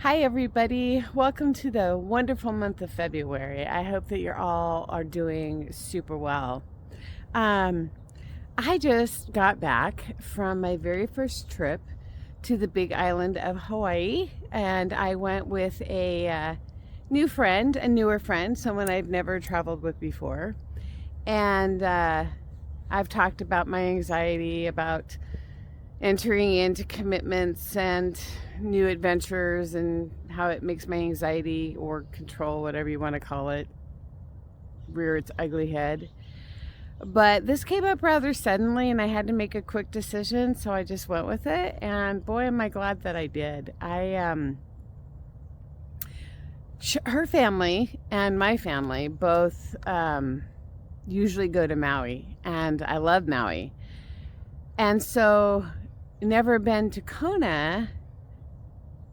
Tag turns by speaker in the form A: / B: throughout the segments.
A: Hi everybody, welcome to the wonderful month of February. I hope that you're all are doing super well. Um, I just got back from my very first trip to the big island of Hawaii, and I went with a new friend, a newer friend, someone I've never traveled with before. And I've talked about my anxiety about entering into commitments and new adventures and how it makes my anxiety or control, whatever you want to call it, rear its ugly head. But this came up rather suddenly and I had to make a quick decision, so I just went with it, and boy am I glad that I did. Her family and my family both usually go to Maui, and I love Maui. And so, never been to Kona.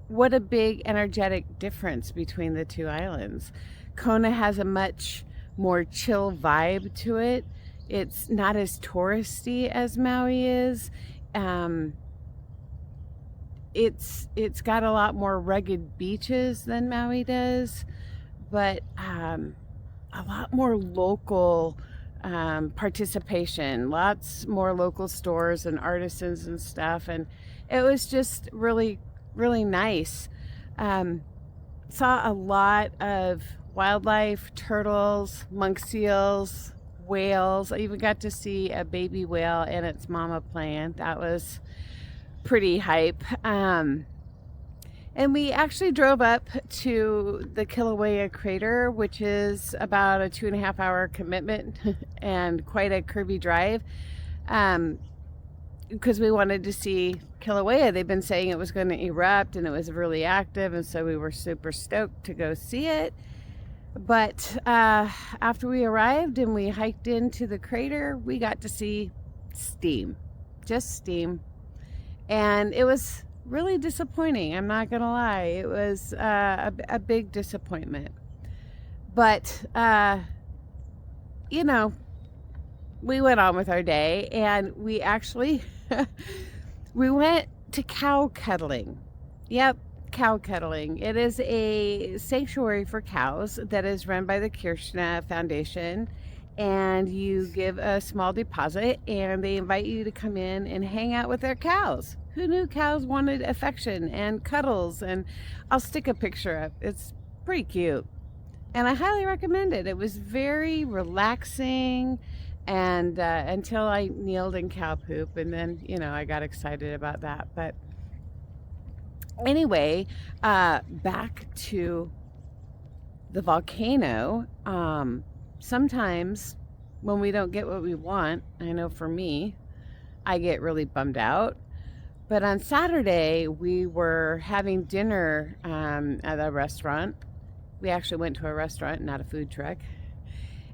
A: What a big energetic difference between the two islands. Kona has a much more chill vibe to it. It's not as touristy as Maui is. It's got a lot more rugged beaches than Maui does, but a lot more local participation, lots more local stores and artisans and stuff, and it was just really, really nice. Saw a lot of wildlife, turtles, monk seals, whales. I even got to see a baby whale and its mama playing. That was pretty hype. And we actually drove up to the Kilauea crater, which is about a 2.5 hour commitment and quite a curvy drive, because we wanted to see Kilauea. They've been saying it was going to erupt and it was really active, and so we were super stoked to go see it. But after we arrived and we hiked into the crater, we got to see steam, just steam. And it was really disappointing. I'm not gonna lie. It was a big disappointment. But you know, we went on with our day, and we actually we went to cow cuddling. Yep, cow cuddling. It is a sanctuary for cows that is run by the Kirshner Foundation, and you give a small deposit and they invite you to come in and hang out with their cows. Who knew cows wanted affection and cuddles? And I'll stick a picture up. It's pretty cute, and I highly recommend it. It was very relaxing, and until I kneeled in cow poop, and then I got excited about that. But anyway, back to the volcano. Sometimes when we don't get what we want, I know for me, I get really bummed out. But on Saturday, we were having dinner at a restaurant. We actually went to a restaurant, not a food truck.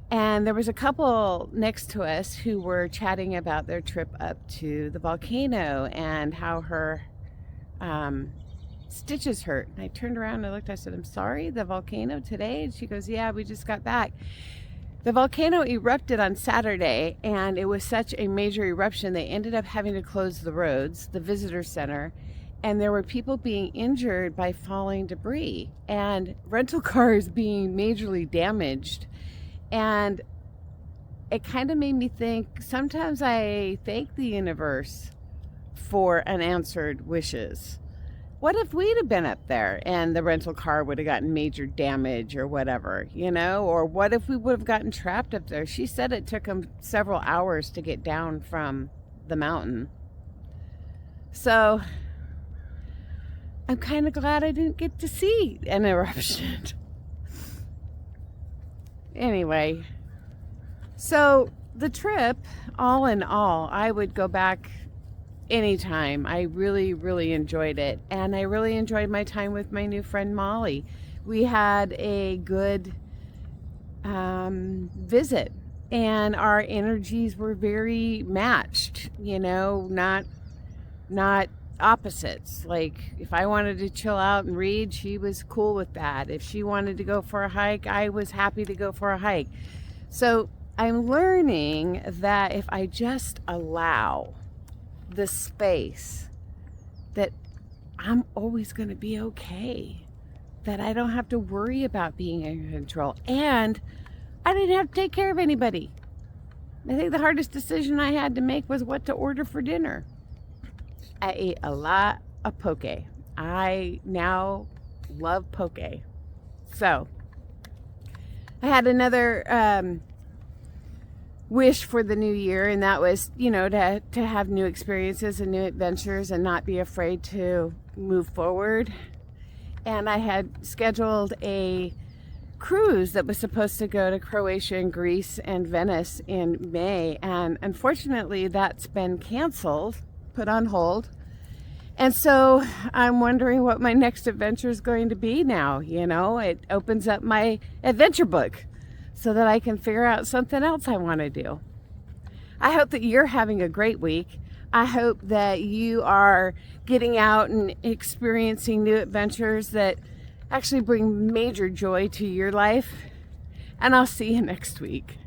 A: And there was a couple next to us who were chatting about their trip up to the volcano and how her stitches hurt. And I turned around and I looked, I said, "I'm sorry, the volcano today?" And she goes, "Yeah, we just got back." The volcano erupted on Saturday, and it was such a major eruption, they ended up having to close the roads, the visitor center, and there were people being injured by falling debris and rental cars being majorly damaged. And it kind of made me think, sometimes I thank the universe for unanswered wishes. What if we'd have been up there and the rental car would have gotten major damage or whatever, or what if we would have gotten trapped up there? She said it took them several hours to get down from the mountain. So I'm kind of glad I didn't get to see an eruption. Anyway, so the trip, all in all, I would go back anytime. I really, really enjoyed it. And I really enjoyed my time with my new friend Molly. We had a good visit, and our energies were very matched, not opposites. Like, if I wanted to chill out and read, she was cool with that. If she wanted to go for a hike, I was happy to go for a hike. So I'm learning that if I just allow the space, that I'm always going to be okay, that I don't have to worry about being in control, and I didn't have to take care of anybody. I think the hardest decision I had to make was what to order for dinner. I ate a lot of poke. I now love poke. So I had another wish for the new year, and that was, to have new experiences and new adventures and not be afraid to move forward. And I had scheduled a cruise that was supposed to go to Croatia and Greece and Venice in May, and unfortunately that's been canceled, put on hold. And so I'm wondering what my next adventure is going to be now. It opens up my adventure book so that I can figure out something else I want to do. I hope that you're having a great week. I hope that you are getting out and experiencing new adventures that actually bring major joy to your life. And I'll see you next week.